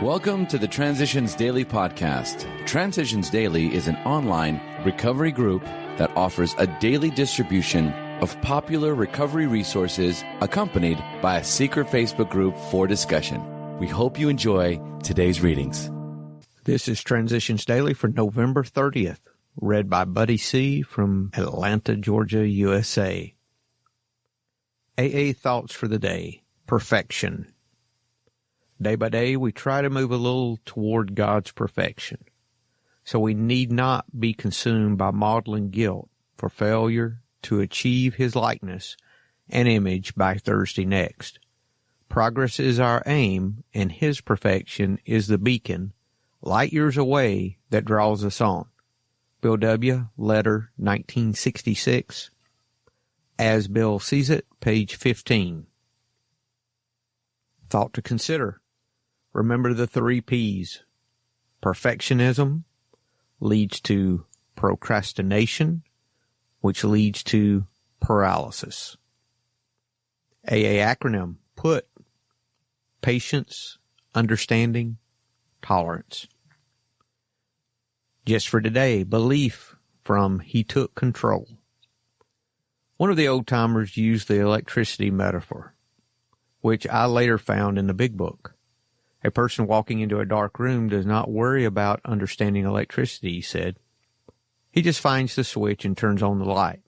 Welcome to the Transitions Daily podcast. Transitions Daily is an online recovery group that offers a daily distribution of popular recovery resources accompanied by a secret Facebook group for discussion. We hope you enjoy today's readings. This is Transitions Daily for November 30th, read by Buddy C. from Atlanta, Georgia, USA. AA Thoughts for the Day. Perfection. Day by day, we try to move a little toward God's perfection, so we need not be consumed by maudlin guilt for failure to achieve His likeness and image by Thursday next. Progress is our aim, and His perfection is the beacon, light years away, that draws us on. Bill W., Letter, 1966. As Bill Sees It, page 15. Thought to consider. Remember the 3 P's. Perfectionism leads to procrastination, which leads to paralysis. AA acronym, PUT, patience, understanding, tolerance. Just for today, belief from He Took Control. One of the old-timers used the electricity metaphor, which I later found in the Big Book. A person walking into a dark room does not worry about understanding electricity, he said. He just finds the switch and turns on the light.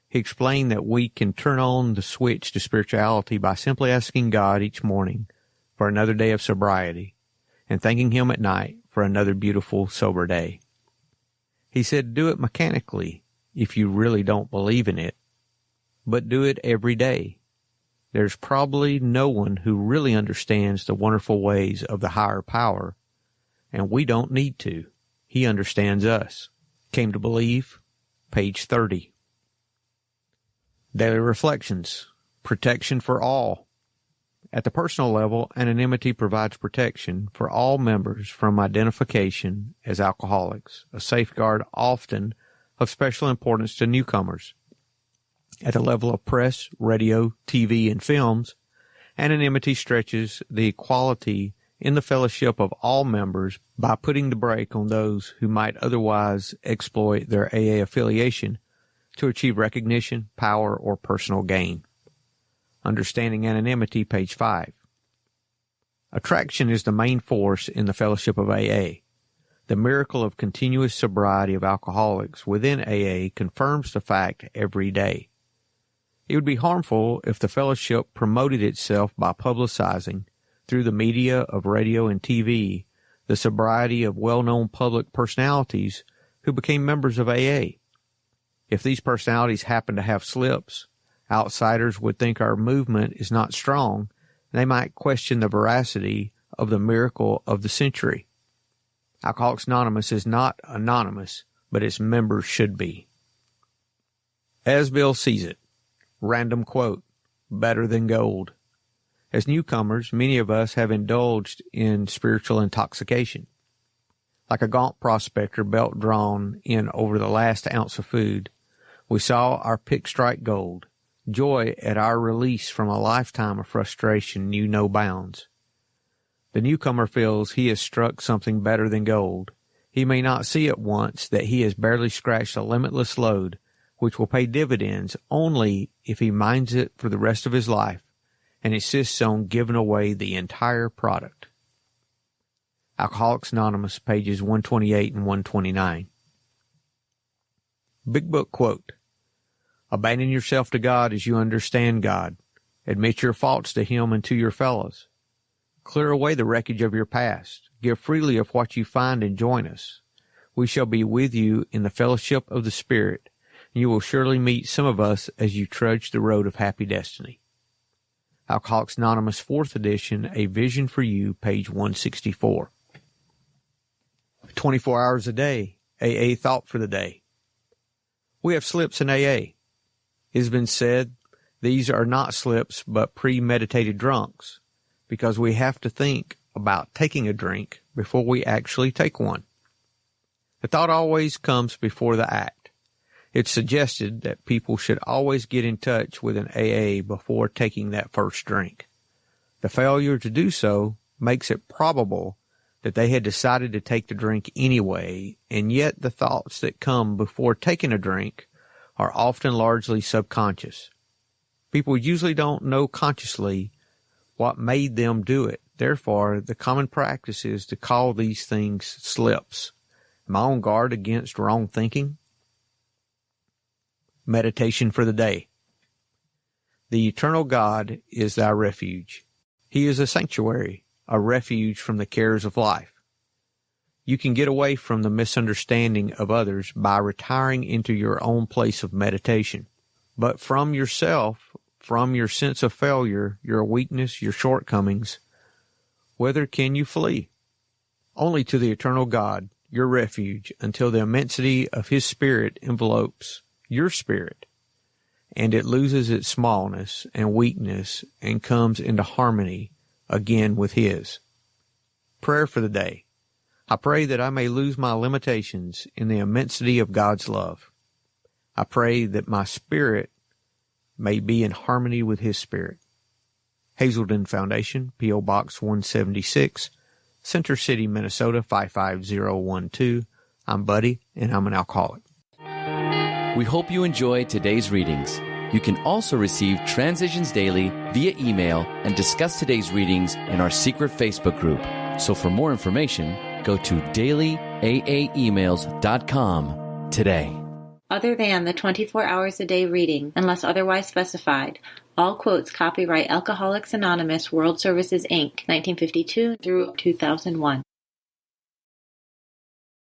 He explained that we can turn on the switch to spirituality by simply asking God each morning for another day of sobriety and thanking Him at night for another beautiful, sober day. He said, do it mechanically if you really don't believe in it, but do it every day. There's probably no one who really understands the wonderful ways of the higher power, and we don't need to. He understands us. Came to Believe, page 30. Daily Reflections. Protection for all. At the personal level, anonymity provides protection for all members from identification as alcoholics, a safeguard often of special importance to newcomers. At the level of press, radio, TV, and films, anonymity stretches the equality in the fellowship of all members by putting the brake on those who might otherwise exploit their AA affiliation to achieve recognition, power, or personal gain. Understanding Anonymity, page 5. Attraction is the main force in the fellowship of AA. The miracle of continuous sobriety of alcoholics within AA confirms the fact every day. It would be harmful if the fellowship promoted itself by publicizing, through the media of radio and TV, the sobriety of well-known public personalities who became members of AA. If these personalities happen to have slips, outsiders would think our movement is not strong, and they might question the veracity of the miracle of the century. Alcoholics Anonymous is not anonymous, but its members should be. As Bill Sees It. Random quote, better than gold. As newcomers, many of us have indulged in spiritual intoxication. Like a gaunt prospector belt drawn in over the last ounce of food, we saw our pick strike gold. Joy at our release from a lifetime of frustration knew no bounds. The newcomer feels he has struck something better than gold. He may not see at once that he has barely scratched a limitless load, which will pay dividends only if he mines it for the rest of his life and insists on giving away the entire product. Alcoholics Anonymous, pages 128 and 129. Big Book quote, abandon yourself to God as you understand God. Admit your faults to Him and to your fellows. Clear away the wreckage of your past. Give freely of what you find and join us. We shall be with you in the fellowship of the Spirit. You will surely meet some of us as you trudge the road of happy destiny. Alcoholics Anonymous, 4th edition, A Vision for You, page 164. 24 hours a day, AA Thought for the Day. We have slips in AA. It has been said these are not slips but premeditated drunks, because we have to think about taking a drink before we actually take one. The thought always comes before the act. It's suggested that people should always get in touch with an AA before taking that first drink. The failure to do so makes it probable that they had decided to take the drink anyway, and yet the thoughts that come before taking a drink are often largely subconscious. People usually don't know consciously what made them do it. Therefore, the common practice is to call these things slips. Am I on guard against wrong thinking? Meditation for the day. The eternal God is thy refuge. He is a sanctuary, a refuge from the cares of life. You can get away from the misunderstanding of others by retiring into your own place of meditation. But from yourself, from your sense of failure, your weakness, your shortcomings, whither can you flee? Only to the eternal God, your refuge, until the immensity of His Spirit envelopes your spirit, and it loses its smallness and weakness and comes into harmony again with His. Prayer for the day. I pray that I may lose my limitations in the immensity of God's love. I pray that my spirit may be in harmony with His Spirit. Hazelden Foundation, P.O. Box 176, Center City, Minnesota 55012. I'm Buddy, and I'm an alcoholic. We hope you enjoy today's readings. You can also receive Transitions Daily via email and discuss today's readings in our secret Facebook group. So for more information, go to dailyaaemails.com today. Other than the 24 hours a day reading, unless otherwise specified, all quotes copyright Alcoholics Anonymous World Services, Inc., 1952 through 2001.